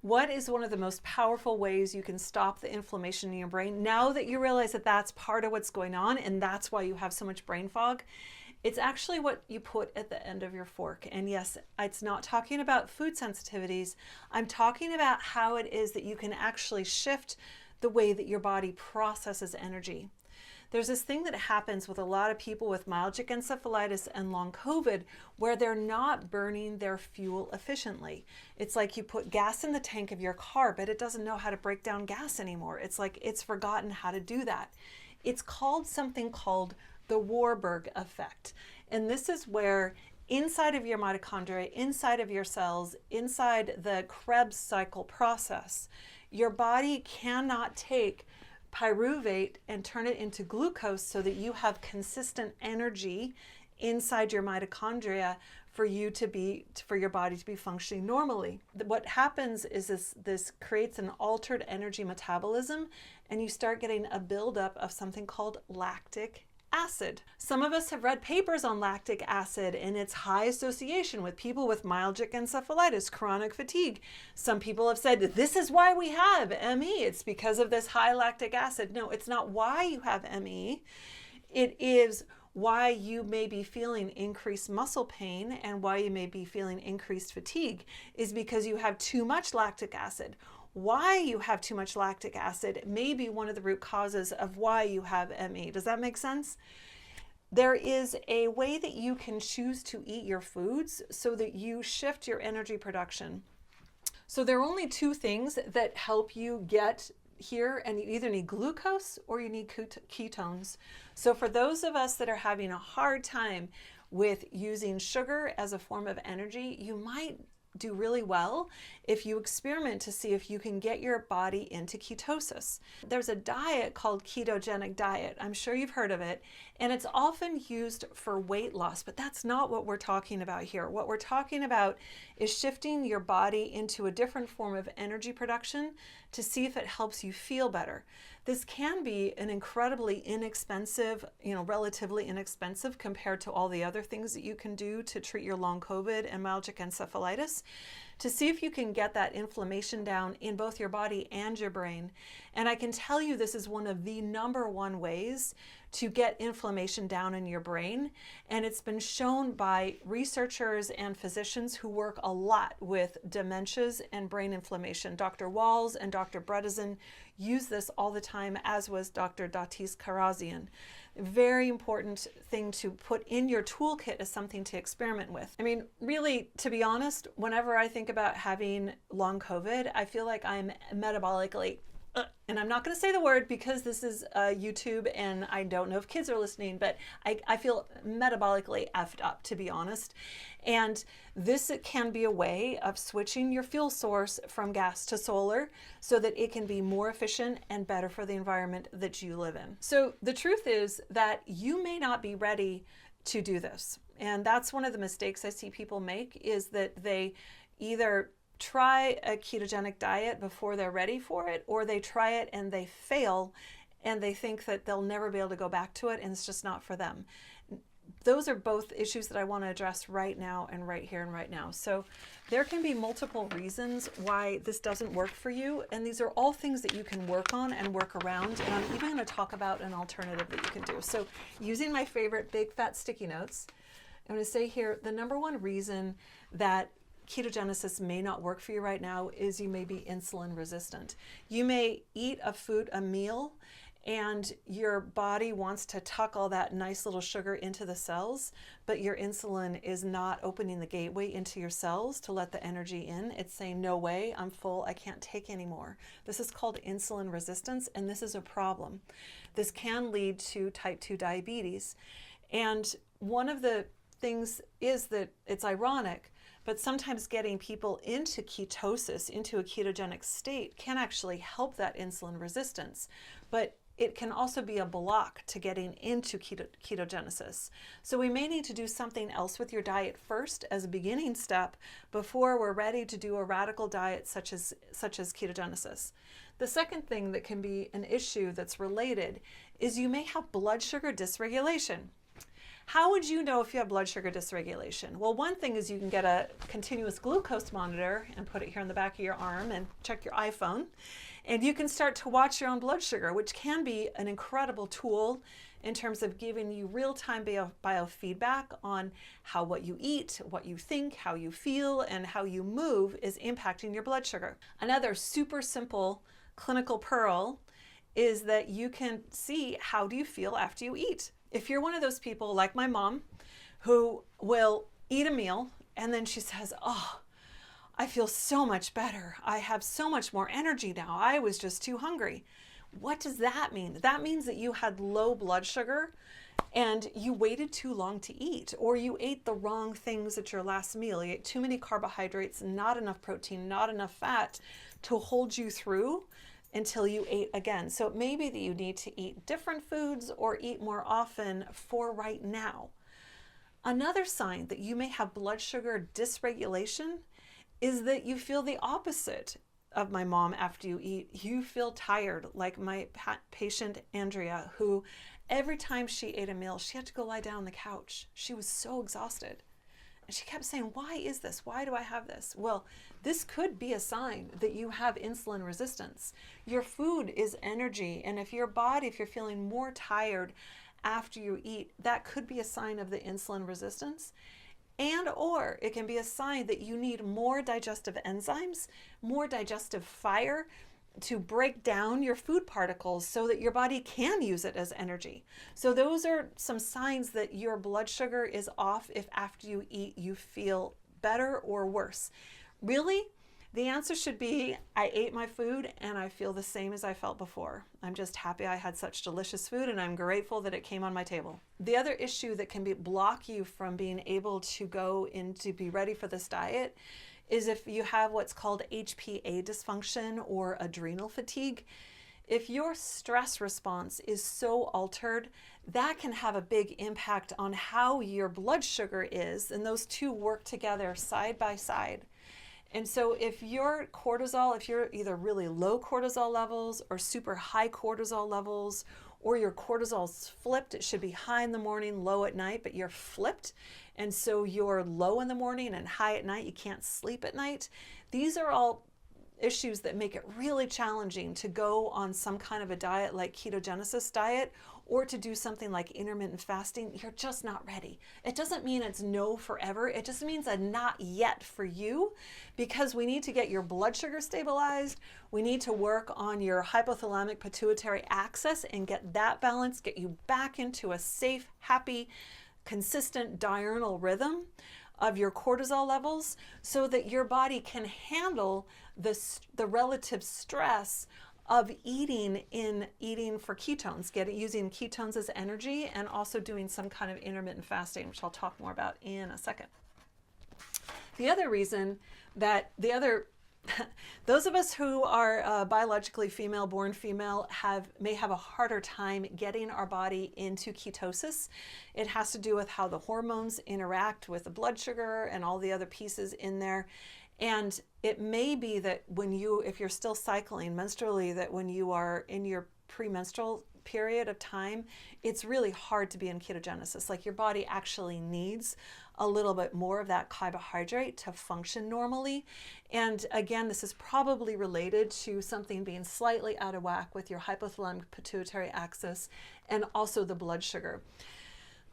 What is one of the most powerful ways you can stop the inflammation in your brain now that you realize that that's part of what's going on and that's why you have so much brain fog? It's actually what you put at the end of your fork. And yes, it's not talking about food sensitivities. I'm talking about how it is that you can actually shift the way that your body processes energy. There's this thing that happens with a lot of people with myalgic encephalitis and long COVID where they're not burning their fuel efficiently. It's like you put gas in the tank of your car, but it doesn't know how to break down gas anymore. It's like it's forgotten how to do that. It's called something called the Warburg effect. And this is where inside of your mitochondria, inside of your cells, inside the Krebs cycle process, your body cannot take pyruvate and turn it into glucose so that you have consistent energy inside your mitochondria for your body to be functioning normally. What happens is this creates an altered energy metabolism, and you start getting a buildup of something called lactic acid. Some of us have read papers on lactic acid and its high association with people with myalgic encephalitis, chronic fatigue. Some people have said, this is why we have ME. It's because of this high lactic acid. No, it's not why you have ME. It is why you may be feeling increased muscle pain and why you may be feeling increased fatigue is because you have too much lactic acid. Why you have too much lactic acid may be one of the root causes of why you have ME. Does that make sense? There is a way that you can choose to eat your foods so that you shift your energy production. So there are only two things that help you get here, and you either need glucose or you need ketones. So for those of us that are having a hard time with using sugar as a form of energy, you might do really well if you experiment to see if you can get your body into ketosis. There's a diet called ketogenic diet. I'm sure you've heard of it, and it's often used for weight loss, but that's not what we're talking about here. What we're talking about is shifting your body into a different form of energy production to see if it helps you feel better. This can be an incredibly inexpensive, relatively inexpensive compared to all the other things that you can do to treat your long COVID and myalgic encephalitis, to see if you can get that inflammation down in both your body and your brain. And I can tell you this is one of the number one ways to get inflammation down in your brain. And it's been shown by researchers and physicians who work a lot with dementias and brain inflammation. Dr. Walls and Dr. Bredesen use this all the time, as was Dr. Datis Karazian. Very important thing to put in your toolkit as something to experiment with. I mean, really, to be honest, whenever I think about having long COVID, I feel like I'm metabolically, and I'm not going to say the word because this is YouTube and I don't know if kids are listening, but I feel metabolically effed up, to be honest. And this can be a way of switching your fuel source from gas to solar so that it can be more efficient and better for the environment that you live in. So the truth is that you may not be ready to do this. And that's one of the mistakes I see people make, is that they either try a ketogenic diet before they're ready for it, or they try it and they fail and they think that they'll never be able to go back to it and it's just not for them. Those are both issues that I want to address right now and right here and right now. So there can be multiple reasons why this doesn't work for you, and these are all things that you can work on and work around, and I'm even going to talk about an alternative that you can do. So using my favorite big fat sticky notes, I'm going to say here, the number one reason that ketogenesis may not work for you right now is you may be insulin resistant. You may eat a meal and your body wants to tuck all that nice little sugar into the cells, but your insulin is not opening the gateway into your cells to let the energy in. It's saying, no way, I'm full, I can't take anymore. This is called insulin resistance, and this is a problem. This can lead to type 2 diabetes. And one of the things is that it's ironic, but sometimes getting people into ketosis, into a ketogenic state, can actually help that insulin resistance. But it can also be a block to getting into ketogenesis. So we may need to do something else with your diet first as a beginning step before we're ready to do a radical diet such as ketogenesis. The second thing that can be an issue that's related is you may have blood sugar dysregulation. How would you know if you have blood sugar dysregulation? Well, one thing is you can get a continuous glucose monitor and put it here on the back of your arm and check your iPhone. And you can start to watch your own blood sugar, which can be an incredible tool in terms of giving you real-time biofeedback on how what you eat, what you think, how you feel, and how you move is impacting your blood sugar. Another super simple clinical pearl is that you can see how do you feel after you eat. If you're one of those people like my mom who will eat a meal and then she says, oh, I feel so much better. I have so much more energy now. I was just too hungry. What does that mean? That means that you had low blood sugar and you waited too long to eat, or you ate the wrong things at your last meal. You ate too many carbohydrates, not enough protein, not enough fat to hold you through until you ate again. So it may be that you need to eat different foods or eat more often for right now. Another sign that you may have blood sugar dysregulation is that you feel the opposite of my mom after you eat. You feel tired, like my patient Andrea, who every time she ate a meal, she had to go lie down on the couch. She was so exhausted. And she kept saying, why is this? Why do I have this? Well, this could be a sign that you have insulin resistance. Your food is energy. And if your body, if you're feeling more tired after you eat, that could be a sign of the insulin resistance. And or it can be a sign that you need more digestive enzymes, more digestive fire to break down your food particles so that your body can use it as energy. So those are some signs that your blood sugar is off if after you eat you feel better or worse. Really, the answer should be, I ate my food and I feel the same as I felt before. I'm just happy I had such delicious food and I'm grateful that it came on my table. The other issue that can block you from being able to go in to be ready for this diet is if you have what's called HPA dysfunction or adrenal fatigue. If your stress response is so altered, that can have a big impact on how your blood sugar is, and those two work together side by side. And so if your cortisol, if you're either really low cortisol levels or super high cortisol levels, or your cortisol's flipped, it should be high in the morning, low at night, but you're flipped. And so you're low in the morning and high at night, you can't sleep at night. These are all issues that make it really challenging to go on some kind of a diet like ketogenesis diet, or to do something like intermittent fasting. You're just not ready. It doesn't mean it's no forever. It just means a not yet for you, because we need to get your blood sugar stabilized. We need to work on your hypothalamic pituitary axis and get that balanced, get you back into a safe, happy, consistent diurnal rhythm of your cortisol levels so that your body can handle the relative stress of eating for ketones, using ketones as energy, and also doing some kind of intermittent fasting, which I'll talk more about in a second. The other reason that those of us who are biologically female, born female, may have a harder time getting our body into ketosis. It has to do with how the hormones interact with the blood sugar and all the other pieces in there. And it may be that if you're still cycling menstrually, that when you are in your premenstrual period of time, it's really hard to be in ketogenesis. Like your body actually needs a little bit more of that carbohydrate to function normally. And again, this is probably related to something being slightly out of whack with your hypothalamic pituitary axis and also the blood sugar.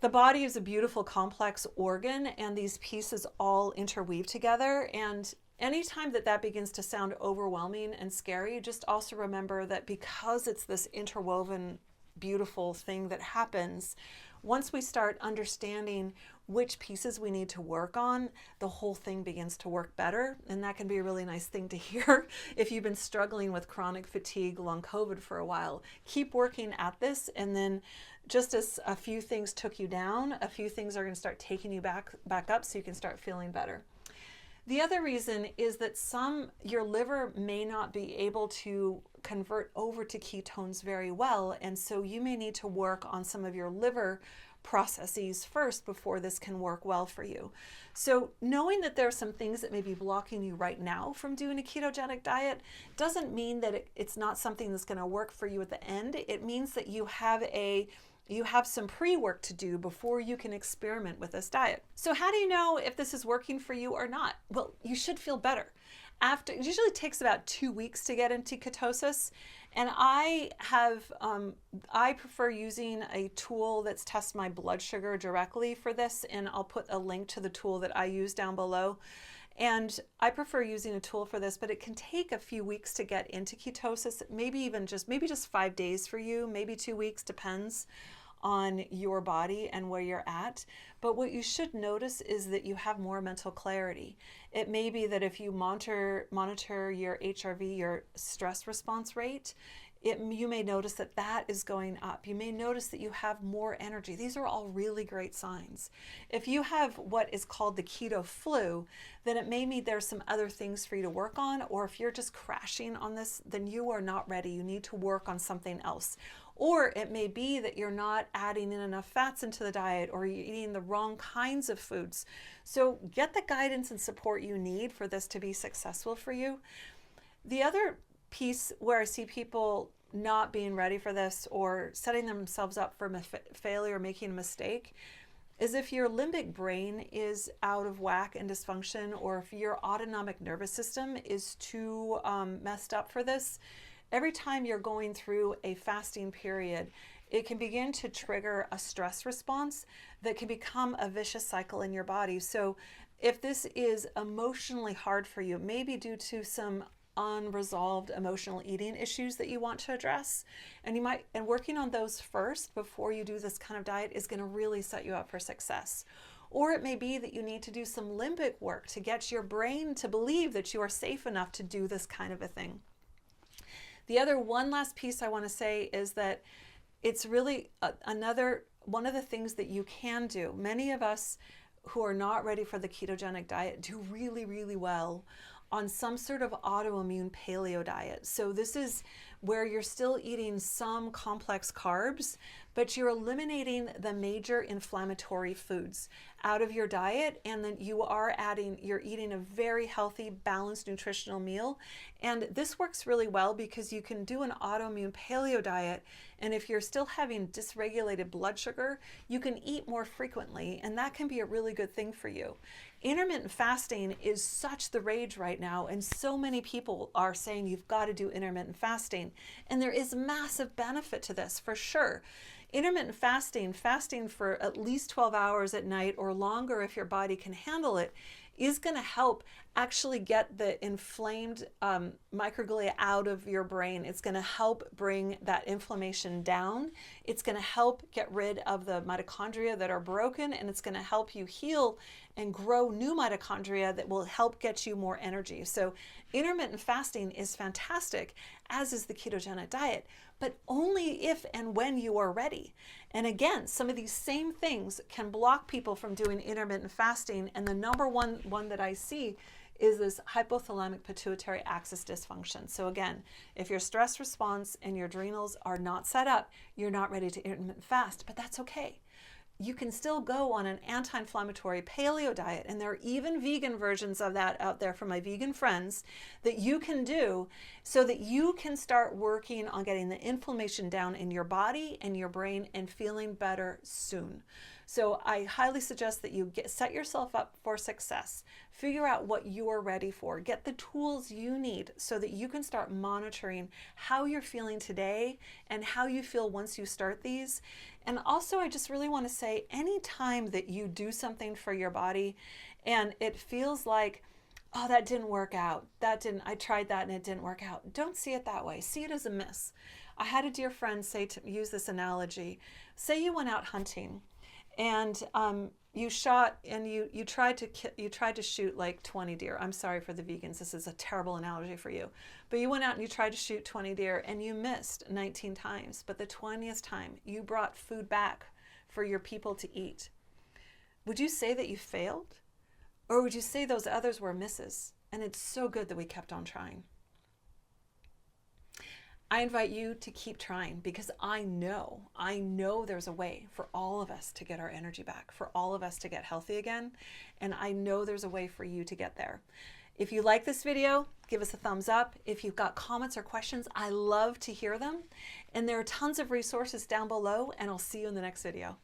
The body is a beautiful, complex organ, and these pieces all interweave together. And anytime that begins to sound overwhelming and scary, just also remember that because it's this interwoven, beautiful thing that happens, once we start understanding which pieces we need to work on, the whole thing begins to work better. And that can be a really nice thing to hear if you've been struggling with chronic fatigue, long COVID for a while. Keep working at this, and then just as a few things took you down, a few things are going to start taking you back up so you can start feeling better. The other reason is that your liver may not be able to convert over to ketones very well, and so you may need to work on some of your liver processes first before this can work well for you. So knowing that there are some things that may be blocking you right now from doing a ketogenic diet doesn't mean that it's not something that's going to work for you at the end. It means that you have a you have some pre-work to do before you can experiment with this diet. So how do you know if this is working for you or not? Well, you should feel better. It usually takes about 2 weeks to get into ketosis. And I prefer using a tool that's tests my blood sugar directly for this. And I'll put a link to the tool that I use down below. And I prefer using a tool for this, but it can take a few weeks to get into ketosis, maybe just 5 days for you, maybe 2 weeks, depends on your body and where you're at. But what you should notice is that you have more mental clarity. It may be that if you monitor your HRV, your stress response rate, you may notice that is going up. You may notice that you have more energy. These are all really great signs. If you have what is called the keto flu, then it may mean there's some other things for you to work on, or if you're just crashing on this, then you are not ready. You need to work on something else. Or it may be that you're not adding in enough fats into the diet, or you're eating the wrong kinds of foods. So get the guidance and support you need for this to be successful for you. The other piece where I see people not being ready for this or setting themselves up for failure or making a mistake is if your limbic brain is out of whack and dysfunction, or if your autonomic nervous system is too messed up for this. Every time you're going through a fasting period, it can begin to trigger a stress response that can become a vicious cycle in your body. So if this is emotionally hard for you, maybe due to some unresolved emotional eating issues that you want to address, and working on those first before you do this kind of diet is going to really set you up for success. Or it may be that you need to do some limbic work to get your brain to believe that you are safe enough to do this kind of a thing. The other one last piece I want to say is that it's really another one of the things that you can do. Many of us who are not ready for the ketogenic diet do really, really well on some sort of autoimmune paleo diet. So this is where you're still eating some complex carbs, but you're eliminating the major inflammatory foods out of your diet, and then you're eating a very healthy, balanced nutritional meal. And this works really well because you can do an autoimmune paleo diet, and if you're still having dysregulated blood sugar, you can eat more frequently, and that can be a really good thing for you. Intermittent fasting is such the rage right now, and so many people are saying you've got to do intermittent fasting, and there is massive benefit to this for sure. Intermittent fasting for at least 12 hours at night or longer if your body can handle it, is going to help actually get the inflamed microglia out of your brain. It's going to help bring that inflammation down. It's going to help get rid of the mitochondria that are broken, and it's going to help you heal and grow new mitochondria that will help get you more energy. So intermittent fasting is fantastic, as is the ketogenic diet, but only if and when you are ready. And again, some of these same things can block people from doing intermittent fasting, and the number one that I see is this hypothalamic pituitary axis dysfunction. So again, if your stress response and your adrenals are not set up, you're not ready to intermittent fast, but that's okay. You can still go on an anti-inflammatory paleo diet, and there are even vegan versions of that out there for my vegan friends that you can do so that you can start working on getting the inflammation down in your body and your brain and feeling better soon. So I highly suggest that you set yourself up for success. Figure out what you're ready for. Get the tools you need so that you can start monitoring how you're feeling today and how you feel once you start these. And also, I just really want to say, anytime that you do something for your body and it feels like, oh, that didn't work out. I tried that and it didn't work out. Don't see it that way. See it as a miss. I had a dear friend use this analogy. Say you went out hunting and you shot and you tried to shoot like 20 deer. I'm sorry for the vegans. This is a terrible analogy for you. But you went out and you tried to shoot 20 deer and you missed 19 times. But the 20th time you brought food back for your people to eat. Would you say that you failed? Or would you say those others were misses? And it's so good that we kept on trying. I invite you to keep trying, because I know there's a way for all of us to get our energy back, for all of us to get healthy again. And I know there's a way for you to get there. If you like this video, give us a thumbs up. If you've got comments or questions, I love to hear them. And there are tons of resources down below, and I'll see you in the next video.